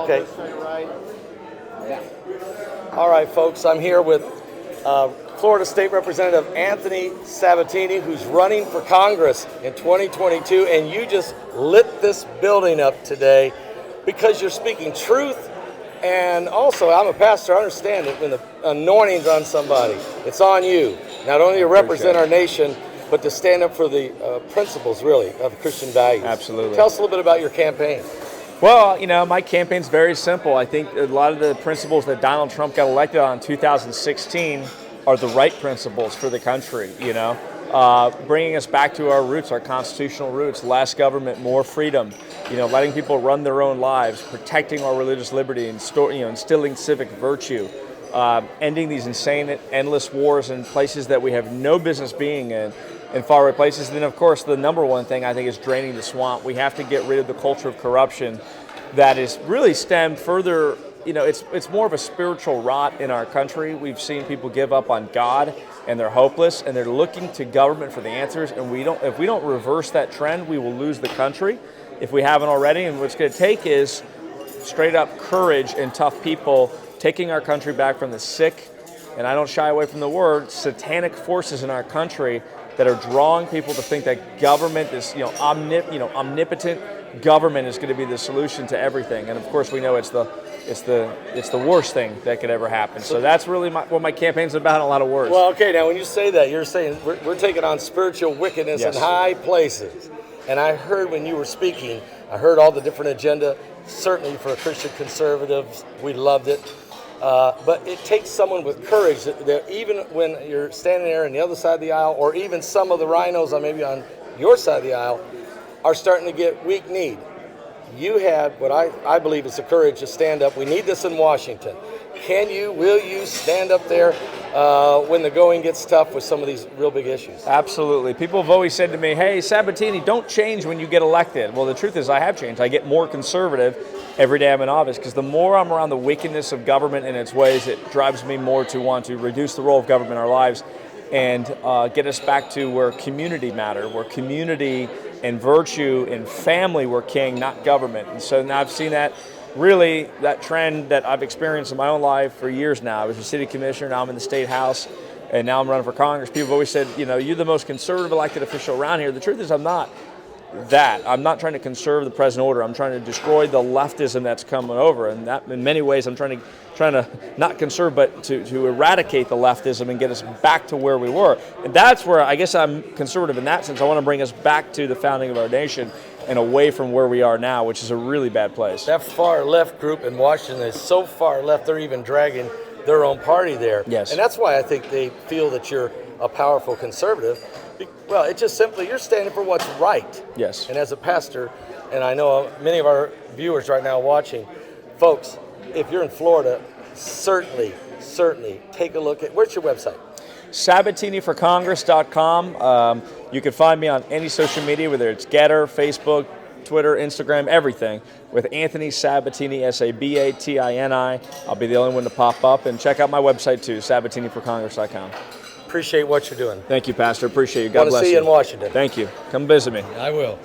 Okay. All right, folks, I'm here with Florida State Representative Anthony Sabatini, who's running for Congress in 2022, and you just lit this building up today because you're speaking truth. And also, I'm a pastor, I understand it, when the anointing's on somebody, it's on you, not only to represent our nation, but to stand up for the principles, really, of Christian values. Absolutely. Tell us a little bit about your campaign. Well, my campaign's very simple. I think a lot of the principles that Donald Trump got elected on in 2016 are the right principles for the country, bringing us back to our roots, our constitutional roots, less government, more freedom, letting people run their own lives, protecting our religious liberty, and instilling civic virtue, ending these insane, endless wars in places that we have no business being in faraway places. And then, of course, the number one thing I think is draining the swamp. We have to get rid of the culture of corruption that is really stemmed further. It's more of a spiritual rot in our country. We've seen people give up on God, and they're hopeless, and they're looking to government for the answers. And if we don't reverse that trend, we will lose the country if we haven't already. And what's going to take is straight up courage and tough people taking our country back from the sick, and I don't shy away from the word, satanic forces in our country that are drawing people to think that government is, omnipotent government is going to be the solution to everything. And of course, we know it's the worst thing that could ever happen. So that's really what my campaign's about in a lot of words. Well, okay, now when you say that, you're saying we're taking on spiritual wickedness in high places. And I heard when you were speaking, I heard all the different agenda. Certainly for Christian conservatives, we loved it. But it takes someone with courage that even when you're standing there on the other side of the aisle, or even some of the rhinos maybe on your side of the aisle, are starting to get weak-kneed. You had what I believe is the courage to stand up. We need this in Washington. Will you stand up there when the going gets tough with some of these real big issues? Absolutely. People have always said to me, hey, Sabatini, don't change when you get elected. Well, the truth is I have changed. I get more conservative every day I'm in office, because the more I'm around the wickedness of government and its ways, it drives me more to want to reduce the role of government in our lives and get us back to where community matter, where community and virtue and family were king, not government. And so now I've seen that trend that I've experienced in my own life for years now. I was a city commissioner, now I'm in the state house, and now I'm running for Congress. People have always said, you're the most conservative elected official around here. The truth is I'm not that. I'm not trying to conserve the present order. I'm trying to destroy the leftism that's coming over. And that, in many ways, I'm trying to not conserve, but to eradicate the leftism and get us back to where we were. And that's where I guess I'm conservative in that sense. I want to bring us back to the founding of our nation and away from where we are now, which is a really bad place. That far left group in Washington is so far left, they're even dragging their own party there. Yes. And that's why I think they feel that you're a powerful conservative. Well, it's just simply you're standing for what's right. Yes. And as a pastor, and I know many of our viewers right now watching, folks, if you're in Florida, certainly take a look at, where's your website? SabatiniForCongress.com. You can find me on any social media, whether it's Getter, Facebook, Twitter, Instagram, everything, with Anthony Sabatini, Sabatini. I'll be the only one to pop up. And check out my website too, SabatiniForCongress.com. Appreciate what you're doing. Thank you, Pastor. Appreciate you. God bless you. Want to see you in Washington. Thank you. Come visit me. I will.